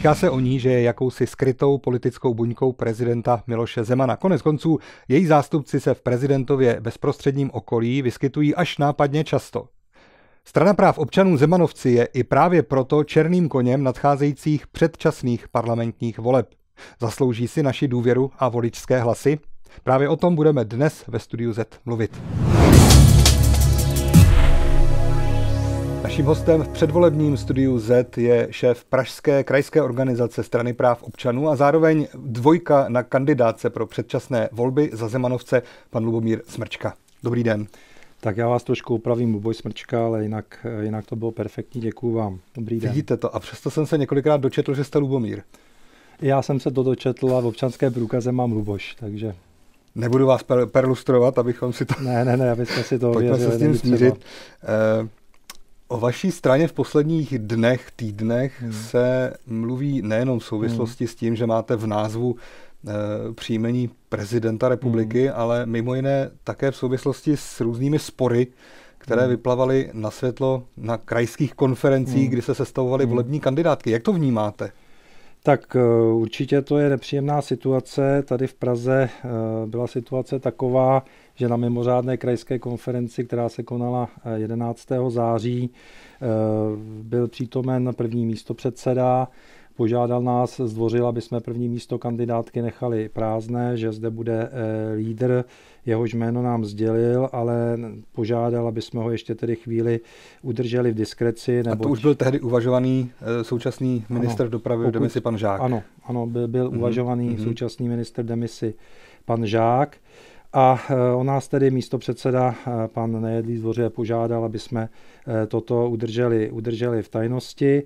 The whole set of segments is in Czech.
Říká se o ní, že je jakousi skrytou politickou buňkou prezidenta Miloše Zemana. Konec konců její zástupci se v prezidentově bezprostředním okolí vyskytují až nápadně často. Strana práv občanů Zemanovci je i právě proto černým koněm nadcházejících předčasných parlamentních voleb. Zaslouží si naši důvěru a voličské hlasy? Právě o tom budeme dnes ve Studiu Z mluvit. Naším hostem v předvolebním Studiu Z je šéf pražské krajské organizace Strany práv občanů a zároveň dvojka na kandidátce pro předčasné volby za Zemanovce, pan Lubomír Smrčka. Dobrý den. Tak já vás trošku opravím, Luboj Smrčka, ale jinak to bylo perfektní, děkuju vám. Dobrý den. Vidíte to a přesto jsem se několikrát dočetl, že jste Lubomír. Já jsem se to dočetl a v občanské průkaze mám Luboš, takže... Nebudu vás perlustrovat, abychom si to... Ne, abyste si to pojďme věřili. Se s tím smířit. O vaší straně v posledních dnech, týdnech se mluví nejenom v souvislosti s tím, že máte v názvu příjmení prezidenta republiky, ale mimo jiné také v souvislosti s různými spory, které vyplavaly na světlo na krajských konferencích, kdy se sestavovaly volební kandidátky. Jak to vnímáte? Tak určitě to je nepříjemná situace. Tady v Praze byla situace taková, že na mimořádné krajské konferenci, která se konala 11. září, byl přítomen první místopředseda, požádal nás, zdvořil, aby jsme první místo kandidátky nechali prázdné, že zde bude lídr, jehož jméno nám sdělil, ale požádal, aby jsme ho ještě tedy chvíli udrželi v diskreci. A to už byl tehdy uvažovaný současný ministr dopravy v demisi pan Žák. Ano, byl uvažovaný současný ministr v demisi pan Žák. A on nás tedy místopředseda pan Nejedlý zdvořile požádal, aby jsme toto udrželi v tajnosti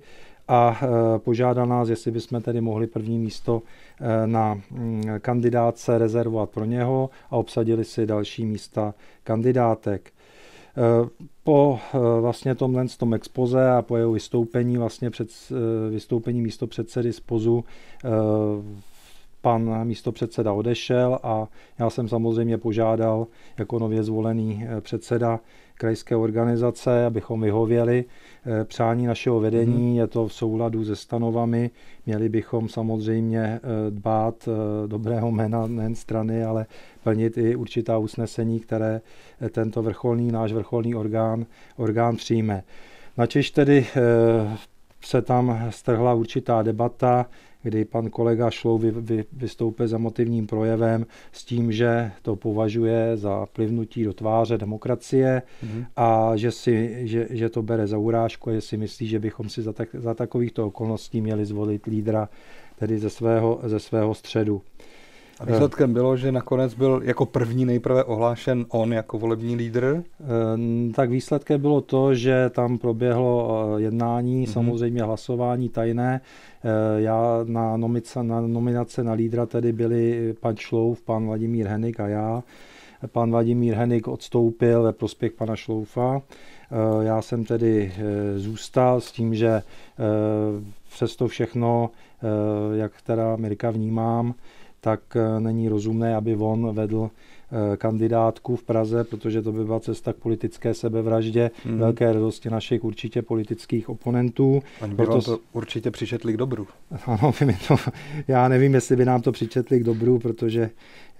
a požádal nás, jestli bychom tedy mohli první místo na kandidátce rezervovat pro něho a obsadili si další místa kandidátek. Po vlastně tom expoze a po jeho vystoupení, vlastně před vystoupení místopředsedy z POZu, pan místopředseda odešel a já jsem samozřejmě požádal jako nově zvolený předseda krajské organizace, abychom vyhověli přání našeho vedení. Je to v souladu se stanovami. Měli bychom samozřejmě dbát dobrého jména nejen strany, ale plnit i určitá usnesení, které tento náš vrcholný orgán přijme. Načež tedy se tam strhla určitá debata, kdy pan kolega Šlouf vystoupil s emotivním projevem s tím, že to považuje za plivnutí do tváře demokracie a že to bere za urážku a že si myslí, že bychom si za takovýchto okolností měli zvolit lídra tedy ze svého středu. A výsledkem bylo, že nakonec byl jako první nejprve ohlášen on jako volební lídr? Tak výsledkem bylo to, že tam proběhlo jednání, samozřejmě hlasování tajné. Já na nominace na lídra tedy byli pan Šlouf, pan Vladimír Henik a já. Pan Vladimír Henik odstoupil ve prospěch pana Šloufa. Já jsem tedy zůstal s tím, že přesto všechno, jak teda Mirka vnímám, tak není rozumné, aby on vedl kandidátku v Praze, protože to by byla cesta k politické sebevraždě, velké radosti našich určitě politických oponentů. Oni by vám to určitě přičetli k dobru. Ano, já nevím, jestli by nám to přičetli k dobru, protože,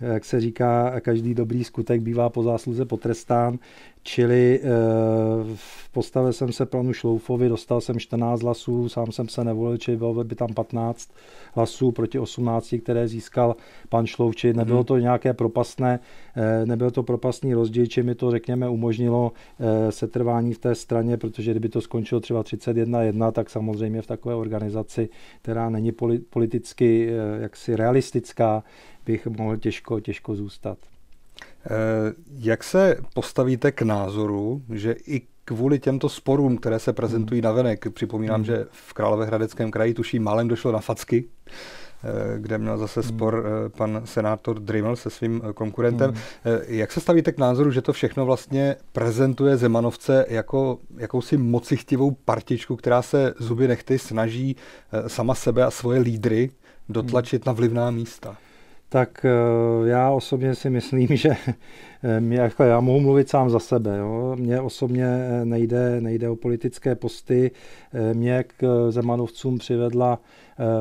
jak se říká, každý dobrý skutek bývá po zásluze potrestán. Čili postavil jsem se panu Šloufovi, dostal jsem 14 hlasů, sám jsem se nevolil, čili bylo by tam 15 hlasů proti 18, které získal pan Šlouf, čili nebylo to nějaké nebyl to propastný rozdíl, či mi to, řekněme, umožnilo setrvání v té straně, protože kdyby to skončilo třeba 31-1, tak samozřejmě v takové organizaci, která není politicky jaksi realistická, bych mohl těžko zůstat. Jak se postavíte k názoru, že i kvůli těmto sporům, které se prezentují navenek, připomínám, že v Královéhradeckém kraji tuším málem došlo na facky, kde měl zase spor pan senátor Dryml se svým konkurentem. Jak se stavíte k názoru, že to všechno vlastně prezentuje Zemanovce jako jakousi mocichtivou partičku, která se zuby nehty snaží sama sebe a svoje lídry dotlačit na vlivná místa? Tak já osobně si myslím, že Já mohu mluvit sám za sebe. Jo. Mně osobně nejde o politické posty. Mě k Zemanovcům přivedla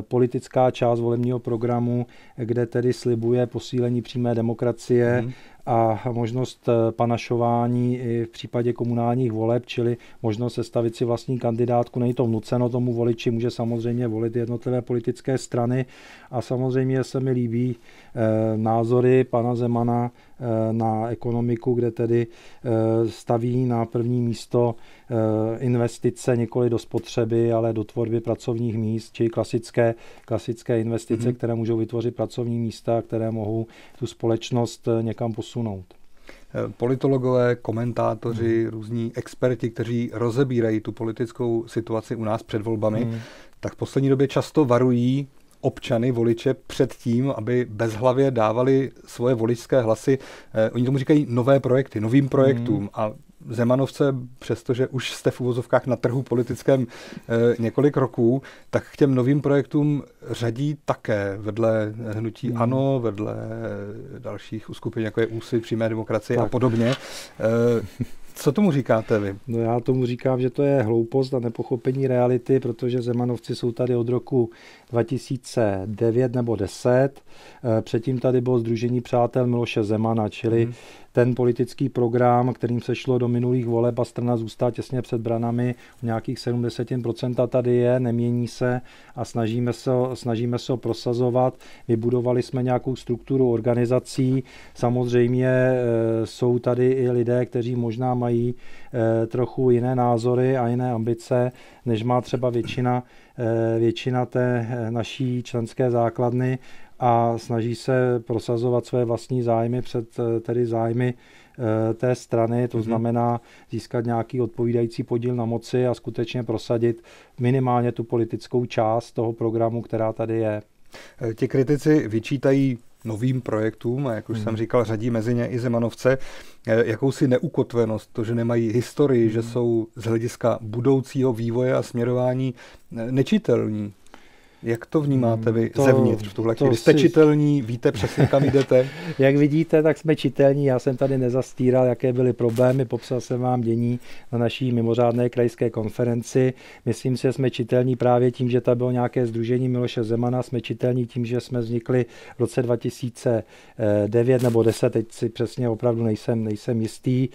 politická část volebního programu, kde tedy slibuje posílení přímé demokracie a možnost panašování i v případě komunálních voleb, čili možnost sestavit si vlastní kandidátku. Není to vnuceno tomu voliči, může samozřejmě volit jednotlivé politické strany a samozřejmě se mi líbí názory pana Zemana na ekonomiku, kde tedy staví na první místo investice nikoli do spotřeby, ale do tvorby pracovních míst, čili klasické investice, které můžou vytvořit pracovní místa, které mohou tu společnost někam posunout. Politologové, komentátoři, různí experti, kteří rozebírají tu politickou situaci u nás před volbami, tak v poslední době často varují občany, voliče před tím, aby bezhlavě dávali svoje voličské hlasy. Oni tomu říkají nové projekty, novým projektům. A Zemanovce, přestože už jste v uvozovkách na trhu politickém několik roků, tak k těm novým projektům řadí také vedle hnutí ANO, vedle dalších uskupení, jako je Úsvit, přímé demokracie a podobně. Co tomu říkáte vy? No já tomu říkám, že to je hloupost a nepochopení reality, protože Zemanovci jsou tady od roku 2009 nebo 10. Předtím tady bylo Sdružení přátel Miloše Zemana, čili ten politický program, kterým se šlo do minulých voleb a strana zůstala těsně před branami, nějakých 70% tady je, nemění se a snažíme se ho prosazovat. Vybudovali jsme nějakou strukturu organizací. Samozřejmě jsou tady i lidé, kteří možná mají trochu jiné názory a jiné ambice, než má třeba většina té naší členské základny a snaží se prosazovat své vlastní zájmy před tedy zájmy té strany, to znamená získat nějaký odpovídající podíl na moci a skutečně prosadit minimálně tu politickou část toho programu, která tady je. Ti kritici vyčítají novým projektům, a jak už jsem říkal, řadí mezi ně i Zemanovce, jakousi neukotvenost, to, že nemají historii, že jsou z hlediska budoucího vývoje a směrování nečitelní. Jak to vnímáte vy zevnitř v tuhle chvíli? Jste čitelní, víte přesně, kam jdete? Jak vidíte, tak jsme čitelní. Já jsem tady nezastíral, jaké byly problémy, popsal jsem vám dění na naší mimořádné krajské konferenci. Myslím si, že jsme čitelní právě tím, že tady bylo nějaké sdružení Miloše Zemana, jsme čitelní tím, že jsme vznikli v roce 2009 nebo 10, teď si přesně opravdu nejsem jistý.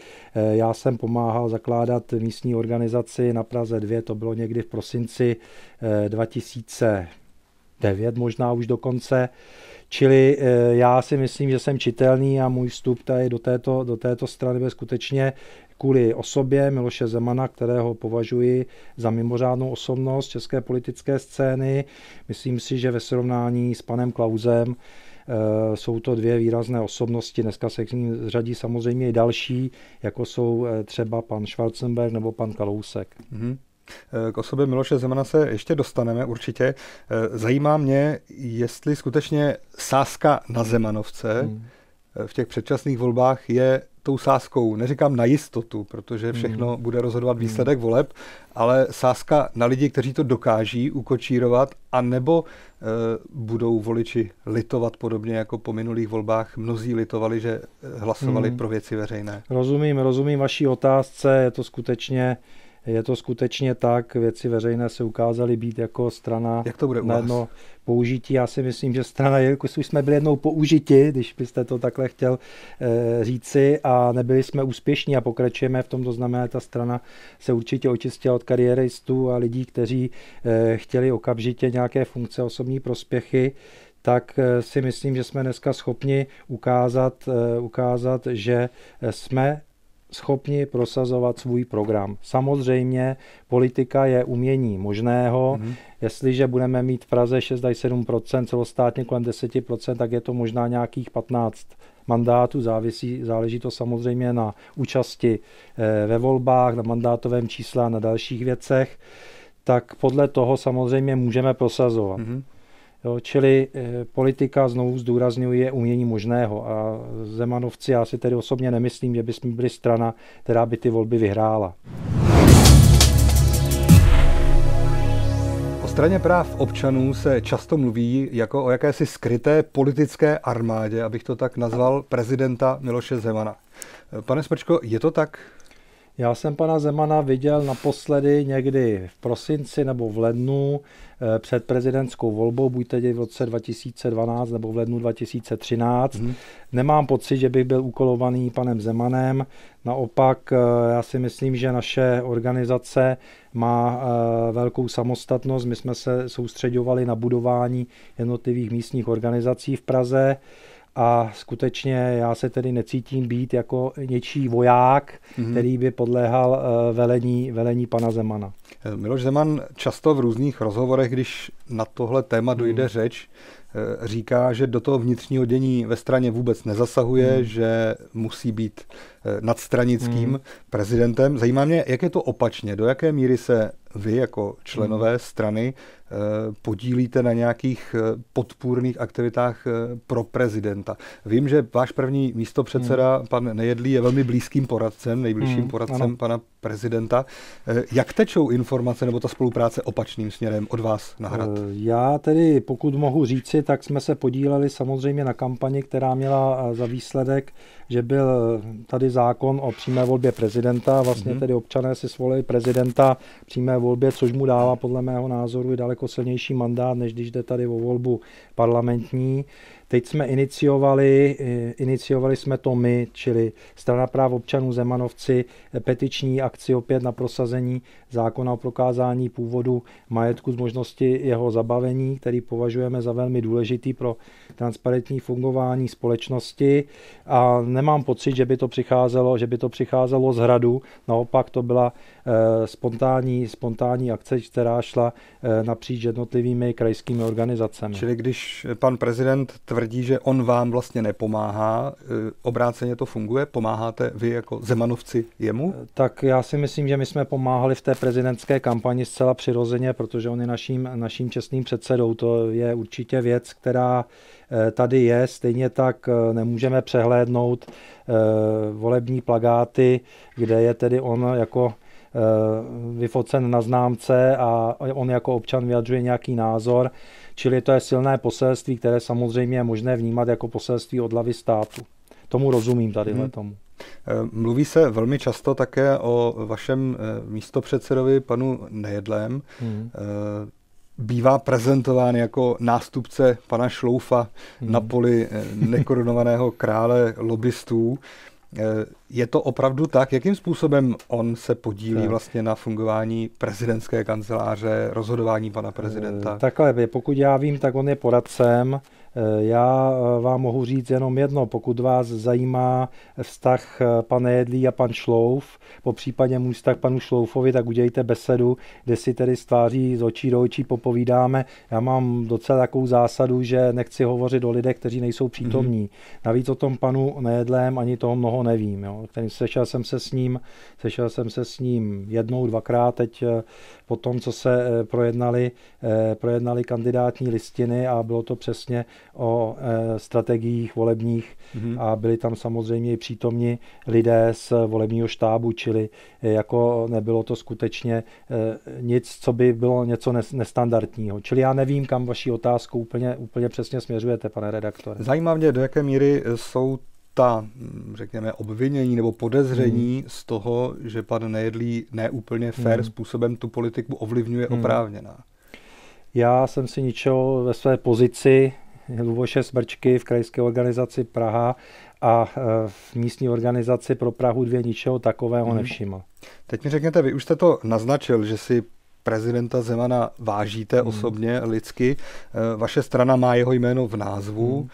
Já jsem pomáhal zakládat místní organizaci na Praze 2, to bylo někdy v prosinci 2009 možná už dokonce. Čili já si myslím, že jsem čitelný a můj vstup tady do této strany byl skutečně kvůli osobě Miloše Zemana, kterého považuji za mimořádnou osobnost české politické scény. Myslím si, že ve srovnání s panem Klausem jsou to dvě výrazné osobnosti. Dneska se k ním řadí samozřejmě i další, jako jsou třeba pan Schwarzenberg nebo pan Kalousek. K osobě Miloše Zemana se ještě dostaneme určitě. Zajímá mě, jestli skutečně sázka na Zemanovce v těch předčasných volbách je tou sázkou, neříkám na jistotu, protože všechno bude rozhodovat výsledek voleb, ale sázka na lidi, kteří to dokáží ukočírovat, anebo budou voliči litovat podobně jako po minulých volbách. Mnozí litovali, že hlasovali pro věci veřejné. Rozumím vaší otázce, je to skutečně tak, věci veřejné se ukázaly být jako strana. Jak to bude u na jedno použití. Já si myslím, že strana, jelikož už jsme byli jednou použiti, když byste to takhle chtěl říci, a nebyli jsme úspěšní a pokračujeme v tom, to znamená, ta strana se určitě očistila od kariéristů a lidí, kteří chtěli okamžitě nějaké funkce, osobní prospěchy, tak si myslím, že jsme dneska schopni ukázat, že jsme schopni prosazovat svůj program. Samozřejmě politika je umění možného. Jestliže budeme mít v Praze 6 až 7%, celostátně kolem 10%, tak je to možná nějakých 15 mandátů. Záleží to samozřejmě na účasti ve volbách, na mandátovém čísle a na dalších věcech. Tak podle toho samozřejmě můžeme prosazovat. Jo, čili politika, znovu zdůrazňuji, je umění možného a Zemanovci, já si tedy osobně nemyslím, že bychom byli strana, která by ty volby vyhrála. Straně práv občanů se často mluví jako o jakési skryté politické armádě, abych to tak nazval, prezidenta Miloše Zemana. Pane Smrčko, je to tak? Já jsem pana Zemana viděl naposledy někdy v prosinci nebo v lednu před prezidentskou volbou, buď tedy v roce 2012 nebo v lednu 2013. Nemám pocit, že bych byl úkolovaný panem Zemanem. Naopak já si myslím, že naše organizace má velkou samostatnost. My jsme se soustřeďovali na budování jednotlivých místních organizací v Praze. A skutečně já se tedy necítím být jako něčí voják, který by podléhal velení pana Zemana. Miloš Zeman často v různých rozhovorech, když na tohle téma dojde řeč, říká, že do toho vnitřního dění ve straně vůbec nezasahuje, že musí být nadstranickým prezidentem. Zajímá mě, jak je to opačně, do jaké míry se vy jako členové strany podílíte na nějakých podpůrných aktivitách pro prezidenta. Vím, že váš první místopředseda, pan Nejedlý, je velmi blízkým poradcem, nejbližším poradcem pana prezidenta. Jak tečou informace nebo ta spolupráce opačným směrem od vás na Hrad? Já tedy, pokud mohu říci, tak jsme se podíleli samozřejmě na kampani, která měla za výsledek, že byl tady zákon o přímé volbě prezidenta. Vlastně tedy občané si zvolili prezidenta v přímé volbě, což mu dává podle mého názoru i daleko silnější mandát, než když jde tady o volbu parlamentní. Teď jsme iniciovali jsme to my, čili Strana práv občanů Zemanovci, petiční akci opět na prosazení zákona o prokázání původu majetku z možnosti jeho zabavení, který považujeme za velmi důležitý pro transparentní fungování společnosti. A nemám pocit, že by to přicházelo z Hradu. Naopak to byla spontánní akce, která šla napříč jednotlivými krajskými organizacemi. Čili když pan prezident tvrdí, že on vám vlastně nepomáhá, obráceně to funguje? Pomáháte vy jako Zemanovci jemu? Tak já si myslím, že my jsme pomáhali v té prezidentské kampani zcela přirozeně, protože on je naším čestným předsedou. To je určitě věc, která tady je. Stejně tak nemůžeme přehlédnout volební plakáty, kde je tedy on jako vyfocen na známce a on jako občan vyjadřuje nějaký názor. Čili to je silné poselství, které samozřejmě je možné vnímat jako poselství od hlavy státu. Tomu rozumím tadyhle tomu. Mluví se velmi často také o vašem místopředsedovi panu Nejedlém. Bývá prezentován jako nástupce pana Šloufa na poli nekorunovaného krále lobbystů. Je to opravdu tak? Jakým způsobem on se podílí vlastně na fungování prezidentské kanceláře, rozhodování pana prezidenta? Takhle, pokud já vím, tak on je poradcem. Já vám mohu říct jenom jedno, pokud vás zajímá vztah pan Nejedlý a pan Šlouf, po případě můj vztah panu Šloufovi, tak udělejte besedu, kde si tedy z tváří z očí do očí popovídáme. Já mám docela takovou zásadu, že nechci hovořit o lidech, kteří nejsou přítomní. Navíc o tom panu Nejedlém ani toho mnoho nevím. Jo. Sešel jsem se s ním jednou, dvakrát, teď po tom, co se projednali kandidátní listiny a bylo to přesně o strategiích volebních a byli tam samozřejmě i přítomni lidé z volebního štábu, čili jako nebylo to skutečně nic, co by bylo něco nestandardního. Čili já nevím, kam vaši otázku úplně přesně směřujete, pane redaktore. Zajímá mě, do jaké míry jsou ta, řekněme, obvinění nebo podezření z toho, že pan Nejedlý neúplně fair způsobem tu politiku ovlivňuje oprávněná. Já jsem si ničeho ve své pozici Luboše Smrčky v krajské organizaci Praha a v místní organizaci pro Prahu 2 ničeho takového nevšiml. Teď mi řekněte, vy už jste to naznačil, že si prezidenta Zemana vážíte osobně, lidsky. Vaše strana má jeho jméno v názvu.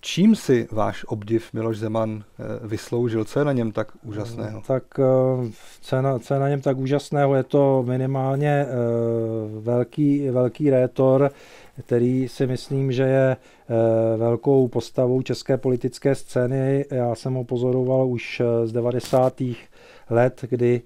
Čím si váš obdiv Miloš Zeman vysloužil? Co je na něm tak úžasného? Tak co je na něm tak úžasného? Je to minimálně velký rétor, který si myslím, že je velkou postavou české politické scény. Já jsem ho pozoroval už z 90. let, kdy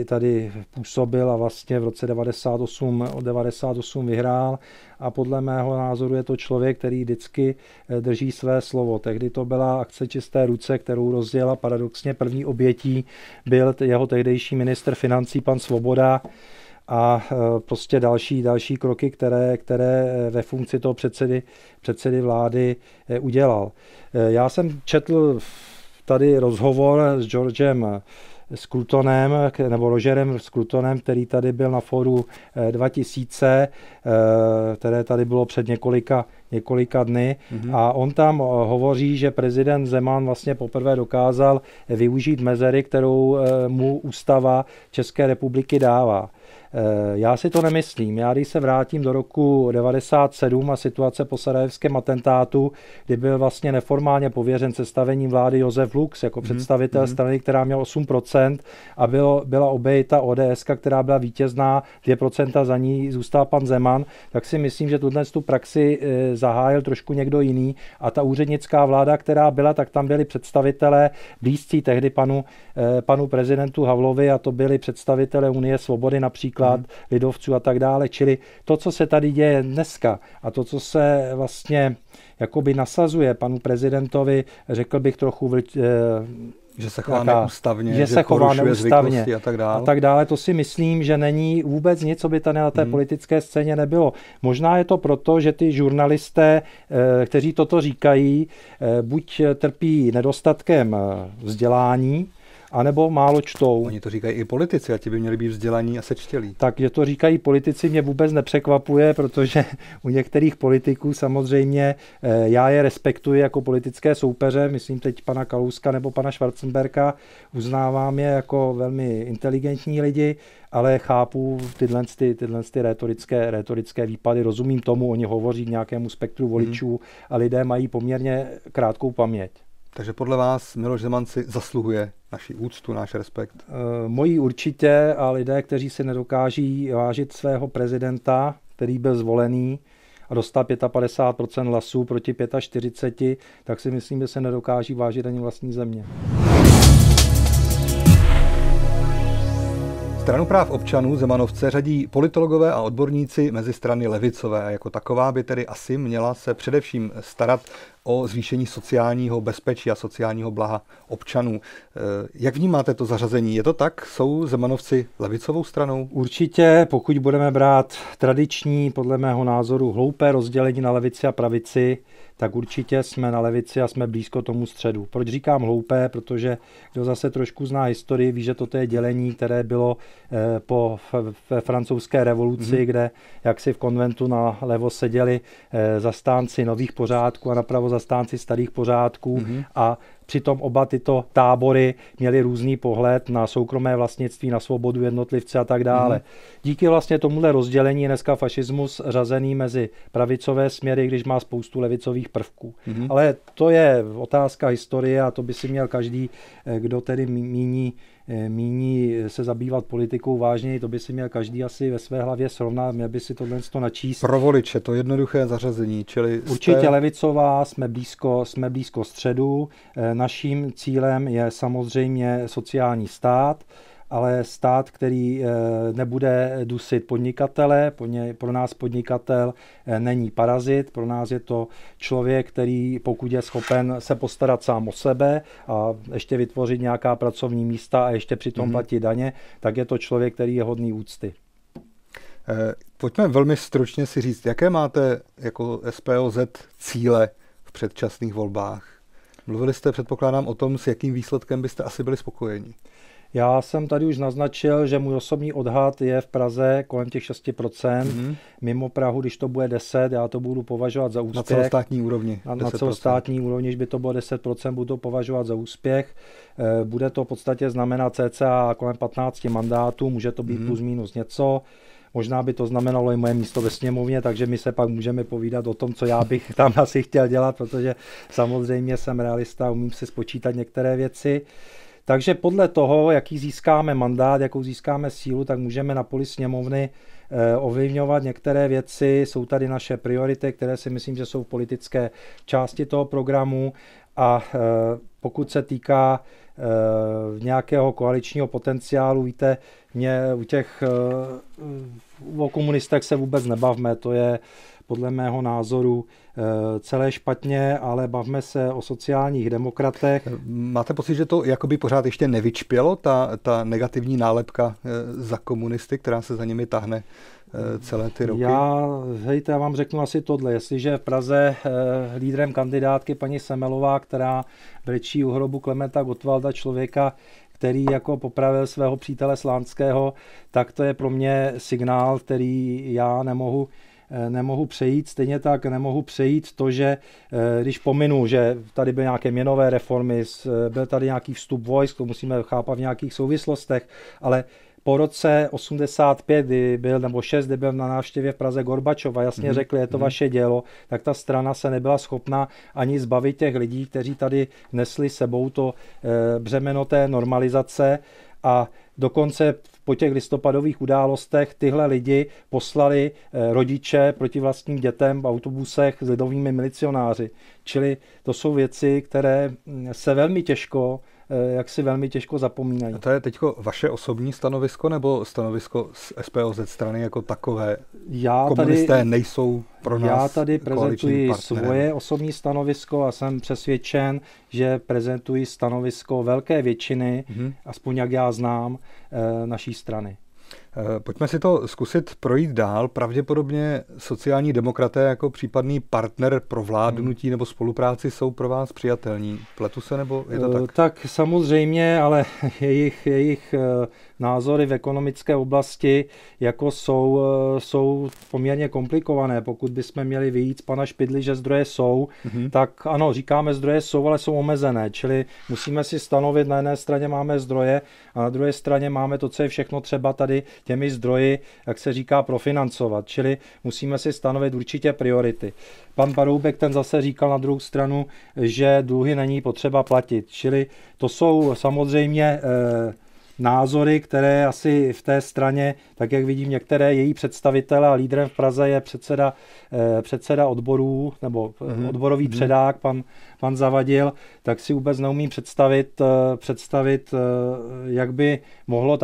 tady působil a vlastně v roce 98 vyhrál a podle mého názoru je to člověk, který vždycky drží své slovo. Tehdy to byla akce Čisté ruce, kterou rozdělila paradoxně první obětí byl jeho tehdejší ministr financí pan Svoboda a prostě další kroky, které ve funkci toho předsedy vlády udělal. Já jsem četl tady rozhovor s Georgem Scrutonem, nebo Rogerem Scrutonem, který tady byl na fóru 2000, které tady bylo před několika dny. A on tam hovoří, že prezident Zeman vlastně poprvé dokázal využít mezery, kterou mu ústava České republiky dává. Já si to nemyslím. Já když se vrátím do roku 1997 a situace po sarajevském atentátu, kdy byl vlastně neformálně pověřen sestavením vlády Josef Lux jako představitel strany, která měla 8% a byla obejita ODS, která byla vítězná, 2% za ní zůstal pan Zeman, tak si myslím, že tu praxi zahájil trošku někdo jiný a ta úřednická vláda, která byla, tak tam byli představitelé blízcí tehdy panu prezidentu Havlovi a to byli představitelé Unie svobody například, lidovců a tak dále. Čili to, co se tady děje dneska a to, co se vlastně jakoby nasazuje panu prezidentovi, řekl bych trochu že se chová neústavně, že se chová neústavně a tak dále. To si myslím, že není vůbec nic, co by tady na té politické scéně nebylo. Možná je to proto, že ty žurnalisté, kteří toto říkají, buď trpí nedostatkem vzdělání, anebo málo čtou. Oni to říkají i politici, a ti by měli být vzdělaní a sečtělí. Takže to říkají politici, mě vůbec nepřekvapuje, protože u některých politiků samozřejmě já je respektuji jako politické soupeře, myslím teď pana Kalouska nebo pana Schwarzenberga, uznávám je jako velmi inteligentní lidi, ale chápu tyhle rétorické výpady, rozumím tomu, oni hovoří k nějakému spektru voličů a lidé mají poměrně krátkou paměť. Takže podle vás Miloš Zeman si zasluhuje naši úctu, náš respekt? Moji určitě a lidé, kteří si nedokáží vážit svého prezidenta, který byl zvolený a dostal 55% hlasů proti 45, tak si myslím, že se nedokáží vážit ani vlastní země. Stranu práv občanů Zemanovce řadí politologové a odborníci mezi strany levicové a jako taková by tedy asi měla se především starat o zvýšení sociálního bezpečí a sociálního blaha občanů. Jak vnímáte to zařazení? Je to tak? Jsou Zemanovci levicovou stranou? Určitě, pokud budeme brát tradiční, podle mého názoru, hloupé rozdělení na levici a pravici, tak určitě jsme na levici a jsme blízko tomu středu. Proč říkám hloupé? Protože kdo zase trošku zná historii, ví, že toto je dělení, které bylo ve francouzské revoluci, kde jaksi v konventu na levo seděli zastánci nových pořádků a napravo zastánci starých pořádků a přitom oba tyto tábory měly různý pohled na soukromé vlastnictví, na svobodu jednotlivce a tak dále. Díky vlastně tomuhle rozdělení je dneska fašismus řazený mezi pravicové směry, když má spoustu levicových prvků. Ale to je otázka historie a to by si měl každý, kdo tedy míní se zabývat politikou vážněji, to by si měl každý asi ve své hlavě srovnat, měl by si tohle načíst. Pro voliče to jednoduché zařazení, čili určitě levicová, jsme blízko středu. Naším cílem je samozřejmě sociální stát, ale stát, který nebude dusit podnikatele. Pro nás podnikatel není parazit, pro nás je to člověk, který pokud je schopen se postarat sám o sebe a ještě vytvořit nějaká pracovní místa a ještě přitom platit daně, tak je to člověk, který je hodný úcty. Pojďme velmi stručně si říct, jaké máte jako SPOZ cíle v předčasných volbách? Mluvili jste, předpokládám, o tom, s jakým výsledkem byste asi byli spokojeni. Já jsem tady už naznačil, že můj osobní odhad je v Praze kolem těch 6%. Mimo Prahu, když to bude 10, já to budu považovat za úspěch. Na celostátní úrovni. Na celostátní úrovni, když by to bylo 10%, budu to považovat za úspěch. Bude to v podstatě znamenat cca kolem 15 mandátů, může to být plus minus něco. Možná by to znamenalo i moje místo ve sněmovně, takže my se pak můžeme povídat o tom, co já bych tam asi chtěl dělat, protože samozřejmě jsem realista, umím si spočítat některé věci. Takže podle toho, jaký získáme mandát, jakou získáme sílu, tak můžeme na poli sněmovny ovlivňovat některé věci. Jsou tady naše priority, které si myslím, že jsou v politické části toho programu a pokud se týká nějakého koaličního potenciálu, víte, o komunistech se vůbec nebavme, to je podle mého názoru celé špatně, ale bavme se o sociálních demokratech. Máte pocit, že to jakoby pořád ještě nevyčpělo, ta negativní nálepka za komunisty, která se za nimi tahne celé ty roky? Já vám řeknu asi tohle. Jestliže v Praze lídrem kandidátky paní Semelová, která brečí u hrobu Klementa Gottwalda, člověka, který jako popravil svého přítele Slánského, tak to je pro mě signál, který já nemohu přejít. Stejně tak nemohu přejít to, že když pominu, že tady byly nějaké měnové reformy, byl tady nějaký vstup vojsk, to musíme chápat v nějakých souvislostech, ale po roce 85, nebo 6, kdy byl na návštěvě v Praze Gorbačov a jasně řekli, je to vaše dělo, tak ta strana se nebyla schopna ani zbavit těch lidí, kteří tady nesli sebou to břemeno té normalizace, a dokonce po těch listopadových událostech tyhle lidi poslali rodiče proti vlastním dětem v autobusech s lidovými milicionáři. Čili to jsou věci, které se velmi těžko zapomínají. A to je teď vaše osobní stanovisko nebo stanovisko z SPOZ strany jako takové? Komunisté nejsou pro nás. Já tady prezentuji svoje osobní stanovisko a jsem přesvědčen, že prezentuji stanovisko velké většiny, aspoň jak já znám, naší strany. Pojďme si to zkusit projít dál. Pravděpodobně sociální demokraté jako případný partner pro vládnutí nebo spolupráci jsou pro vás přijatelní. Pletu se, nebo je to tak? Tak samozřejmě, ale jejich názory v ekonomické oblasti jako jsou poměrně komplikované. Pokud bychom měli vyjít z pana Špidly, že zdroje jsou, tak ano, říkáme zdroje jsou, ale jsou omezené. Čili musíme si stanovit, na jedné straně máme zdroje a na druhé straně máme to, co je všechno třeba tady těmi zdroji, jak se říká, profinancovat. Čili musíme si stanovit určitě priority. Pan Paroubek ten zase říkal na druhou stranu, že dluhy není potřeba platit. Čili to jsou samozřejmě názory, které asi v té straně, tak jak vidím některé její představitele, a lídrem v Praze je předseda odborů, nebo odborový předák, pan Zavadil, tak si vůbec neumím představit, jak by mohlo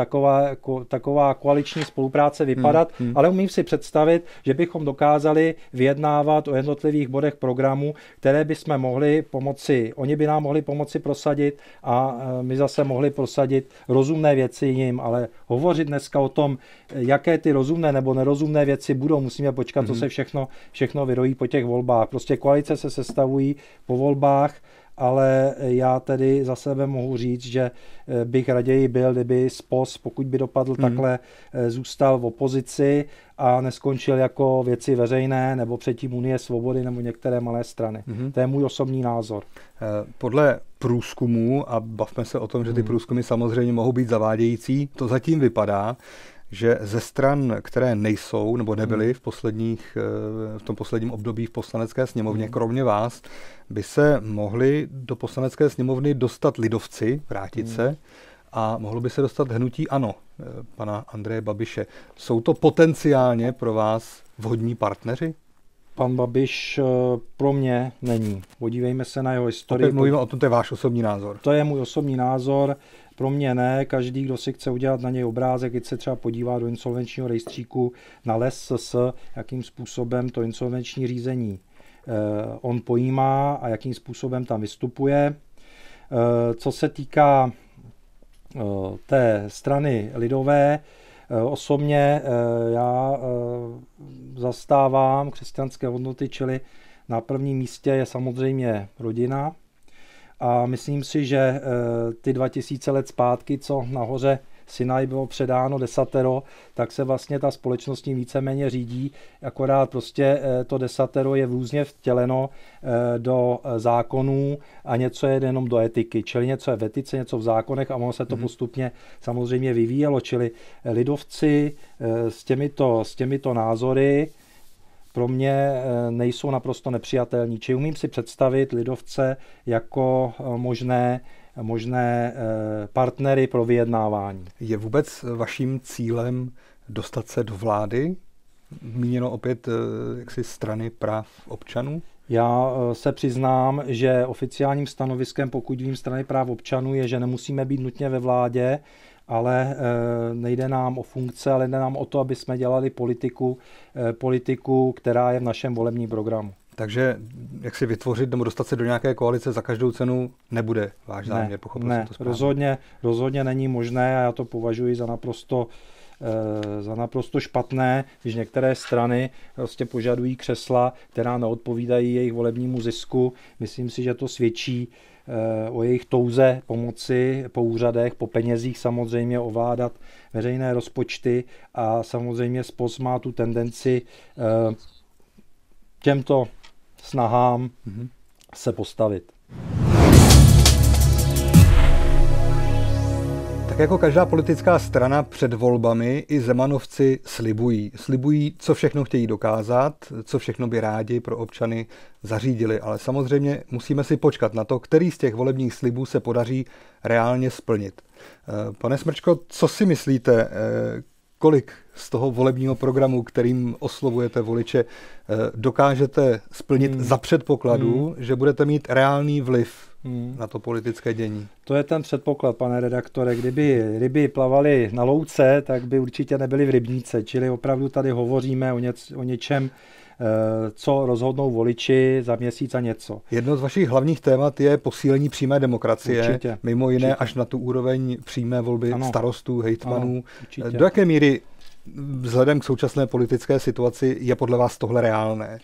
taková koaliční spolupráce vypadat, ale umím si představit, že bychom dokázali vyjednávat o jednotlivých bodech programu, které bychom mohli pomoci, oni by nám mohli pomoci prosadit a my zase mohli prosadit rozumné věci jim, ale hovořit dneska o tom, jaké ty rozumné nebo nerozumné věci budou, musíme počkat, co se všechno vyrojí po těch volbách. Prostě koalice se sestavují po volbách, ale já tedy za sebe mohu říct, že bych raději byl, kdyby SPOS, pokud by dopadl takhle, zůstal v opozici a neskončil jako Věci veřejné nebo předtím Unie svobody nebo některé malé strany. To je můj osobní názor. Podle průzkumů, a bavme se o tom, že ty průzkumy samozřejmě mohou být zavádějící, to zatím vypadá, že ze stran, které nejsou nebo nebyly v tom posledním období v Poslanecké sněmovně, kromě vás, by se mohli do Poslanecké sněmovny dostat lidovci, vrátit se, a mohlo by se dostat hnutí ANO, pana Andreje Babiše. Jsou to potenciálně pro vás vhodní partneři? Pan Babiš pro mě není. Podívejme se na jeho historii. Opět mluvíme o tom, to je váš osobní názor. To je můj osobní názor. Pro mě ne. Každý, kdo si chce udělat na něj obrázek, když se třeba podívá do insolvenčního rejstříku na LES, jakým způsobem to insolvenční řízení on pojímá a jakým způsobem tam vystupuje. Co se týká té strany lidové, osobně já zastávám křesťanské hodnoty, čili na prvním místě je samozřejmě rodina. A myslím si, že ty 2000 let zpátky, co nahoře Sinaj bylo předáno desatero, tak se vlastně ta společnost tím víceméně řídí, akorát prostě to desatero je různě vtěleno do zákonů a něco je jenom do etiky, čili něco je v etice, něco v zákonech a ono se to postupně samozřejmě vyvíjelo, čili lidovci s těmito názory pro mě nejsou naprosto nepřijatelní. Či umím si představit lidovce jako možné partnery pro vyjednávání. Je vůbec vaším cílem dostat se do vlády? Míněno opět jaksi strany práv občanů? Já se přiznám, že oficiálním stanoviskem, pokud vím, strany práv občanů je, že nemusíme být nutně ve vládě, ale nejde nám o funkce, ale jde nám o to, aby jsme dělali politiku, která je v našem volebním programu. Takže jak si vytvořit nebo dostat se do nějaké koalice za každou cenu nebude váš záměr, pochopil jsem to správně. Rozhodně není možné a já to považuji za naprosto špatné, když některé strany prostě požadují křesla, která neodpovídají jejich volebnímu zisku. Myslím si, že to svědčí o jejich touze pomoci po úřadech, po penězích samozřejmě ovládat veřejné rozpočty a samozřejmě SPOS má tu tendenci těmto snahám se postavit. Tak jako každá politická strana před volbami i Zemanovci slibují, co všechno chtějí dokázat, co všechno by rádi pro občany zařídili, ale samozřejmě musíme si počkat na to, který z těch volebních slibů se podaří reálně splnit. Pane Smrčko, co si myslíte, kolik z toho volebního programu, kterým oslovujete voliče, dokážete splnit za předpokladu, že budete mít reálný vliv na to politické dění? To je ten předpoklad, pane redaktore. Kdyby ryby plavaly na louce, tak by určitě nebyly v rybníce. Čili opravdu tady hovoříme o něčem, co rozhodnou voliči za měsíc a něco. Jedno z vašich hlavních témat je posílení přímé demokracie, určitě, mimo jiné určitě. Až na tu úroveň přímé volby starostů, hejtmanů. Do jaké míry vzhledem k současné politické situaci je podle vás tohle reálné?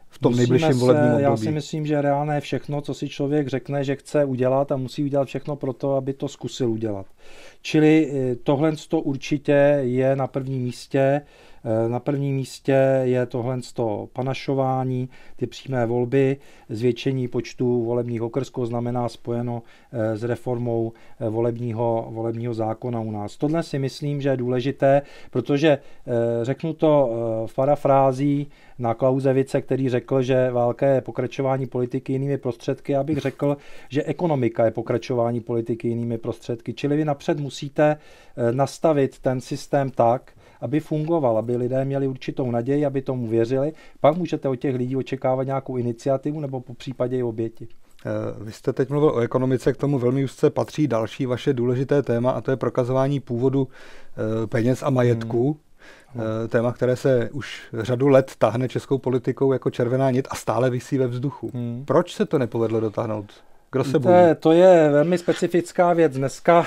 V tom nejbližším volebním období. Já si myslím, že reálné je všechno, co si člověk řekne, že chce udělat a musí udělat všechno pro to, aby to zkusil udělat. Čili tohle určitě je na prvním místě. Na prvním místě je tohle panašování, ty přímé volby, zvětšení počtu volebních okrsků, znamená spojeno s reformou volebního zákona u nás. Tohle si myslím, že je důležité, protože řeknu to v parafrází na Clausewice, který řekl, že válka je pokračování politiky jinými prostředky. Já bych řekl, že ekonomika je pokračování politiky jinými prostředky. Čili vy napřed musíte nastavit ten systém tak, aby fungoval, aby lidé měli určitou naději, aby tomu věřili. Pak můžete od těch lidí očekávat nějakou iniciativu nebo po případě i oběti. Vy jste teď mluvil o ekonomice, k tomu velmi úzce patří další vaše důležité téma a to je prokazování původu peněz a majetku. Téma, které se už řadu let táhne českou politikou jako červená nit a stále visí ve vzduchu. Proč se to nepovedlo dotáhnout? Kdo se bojí? To je velmi specifická věc. Dneska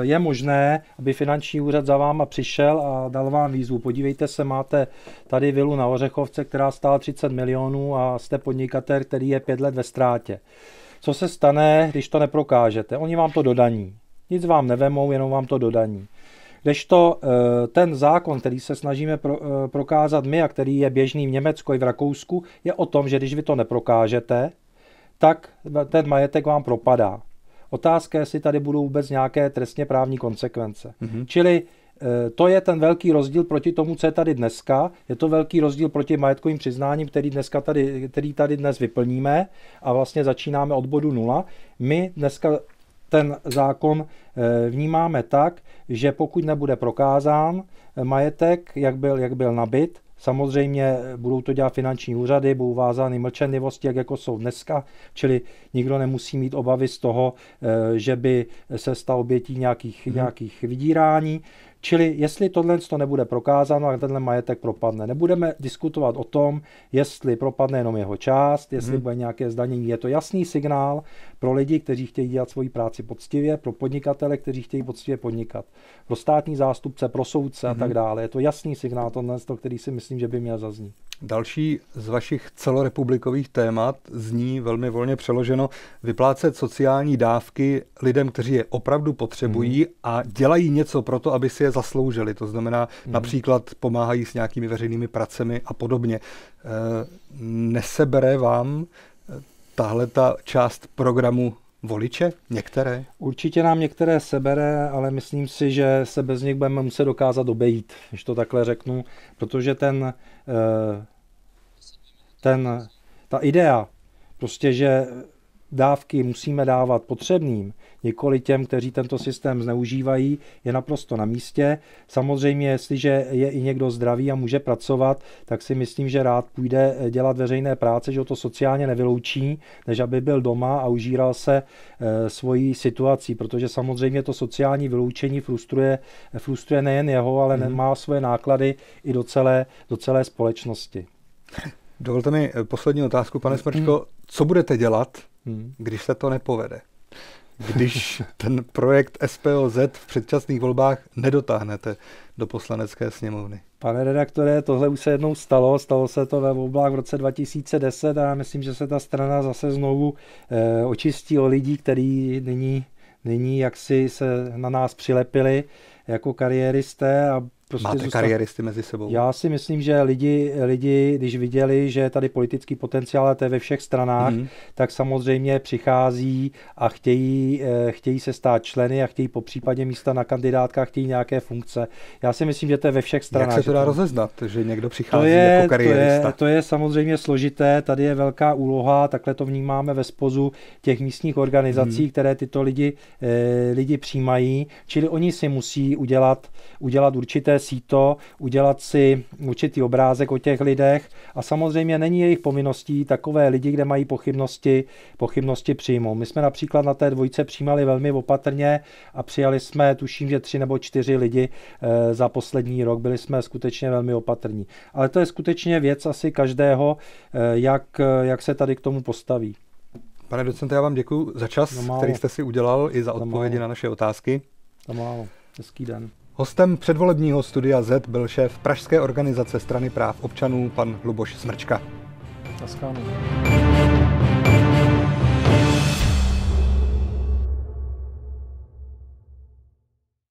je možné, aby finanční úřad za váma přišel a dal vám výzvu. Podívejte se, máte tady vilu na Ořechovce, která stála 30 milionů a jste podnikatel, který je 5 let ve ztrátě. Co se stane, když to neprokážete? Oni vám to dodaní. Nic vám nevemou, jenom vám to dodaní. Kdežto ten zákon, který se snažíme prokázat my a který je běžný v Německu i v Rakousku, je o tom, že když vy to neprokážete, tak ten majetek vám propadá. Otázka je, jestli tady budou vůbec nějaké trestně právní konsekvence. Čili to je ten velký rozdíl proti tomu, co je tady dneska. Je to velký rozdíl proti majetkovým přiznáním, který tady dnes vyplníme a vlastně začínáme od bodu 0. My dneska ten zákon vnímáme tak, že pokud nebude prokázán majetek, jak byl nabyt, samozřejmě budou to dělat finanční úřady, budou vázány mlčenlivosti, jako jsou dneska, čili nikdo nemusí mít obavy z toho, že by se stal obětí nějakých vydírání. Čili jestli tohle nebude prokázáno a tenhle majetek propadne. Nebudeme diskutovat o tom, jestli propadne jenom jeho část, jestli bude nějaké zdanění. Je to jasný signál pro lidi, kteří chtějí dělat svoji práci poctivě, pro podnikatele, kteří chtějí poctivě podnikat, pro státní zástupce, pro soudce a tak dále. Je to jasný signál, který si myslím, že by měl zaznít. Další z vašich celorepublikových témat zní velmi volně přeloženo vyplácet sociální dávky lidem, kteří je opravdu potřebují a dělají něco pro to, aby si je zasloužili. To znamená například pomáhají s nějakými veřejnými pracemi a podobně. Nesebere vám tahle ta část programu voliče? Některé? Určitě nám některé sebere, ale myslím si, že se bez nich budeme muset dokázat obejít, když to takhle řeknu, protože ta idea, prostě, že dávky musíme dávat potřebným, nikoli těm, kteří tento systém zneužívají, je naprosto na místě. Samozřejmě, jestliže je i někdo zdravý a může pracovat, tak si myslím, že rád půjde dělat veřejné práce, že ho to sociálně nevyloučí, než aby byl doma a užíral se svojí situací, protože samozřejmě to sociální vyloučení frustruje nejen jeho, ale má svoje náklady i do celé společnosti. Dovolte mi poslední otázku, pane Smrčko. Co budete dělat, když se to nepovede? Když ten projekt SPOZ v předčasných volbách nedotáhnete do Poslanecké sněmovny? Pane redaktore, tohle už se jednou stalo se to ve volbách v roce 2010 a já myslím, že se ta strana zase znovu očistí o lidí, kteří nyní jaksi se na nás přilepili jako kariéristé a prostě máte kariéristy mezi sebou? Já si myslím, že lidi, když viděli, že je tady politický potenciál, a to je ve všech stranách, tak samozřejmě přichází a chtějí se stát členy a chtějí po případě místa na kandidátkách, chtějí nějaké funkce. Já si myslím, že to je ve všech stranách. Jak se to dá rozeznat, že někdo přichází jako kariérista? To je samozřejmě složité, tady je velká úloha, takhle to vnímáme ve SPOZu těch místních organizací, které tyto lidi přijímají, čili oni si musí udělat určité síto, udělat si určitý obrázek o těch lidech a samozřejmě není jejich povinností takové lidi, kde mají pochybnosti přijmout. My jsme například na té dvojce přijímali velmi opatrně a přijali jsme, tuším, že 3 nebo 4 lidi za poslední rok. Byli jsme skutečně velmi opatrní. Ale to je skutečně věc asi každého, jak se tady k tomu postaví. Pane docente, já vám děkuji za čas, který jste si udělal i za odpovědi na naše otázky. To málo. Hezký den. Hostem předvolebního Studia Z byl šéf pražské organizace Strany práv občanů pan Luboš Smrčka. Naschledanou.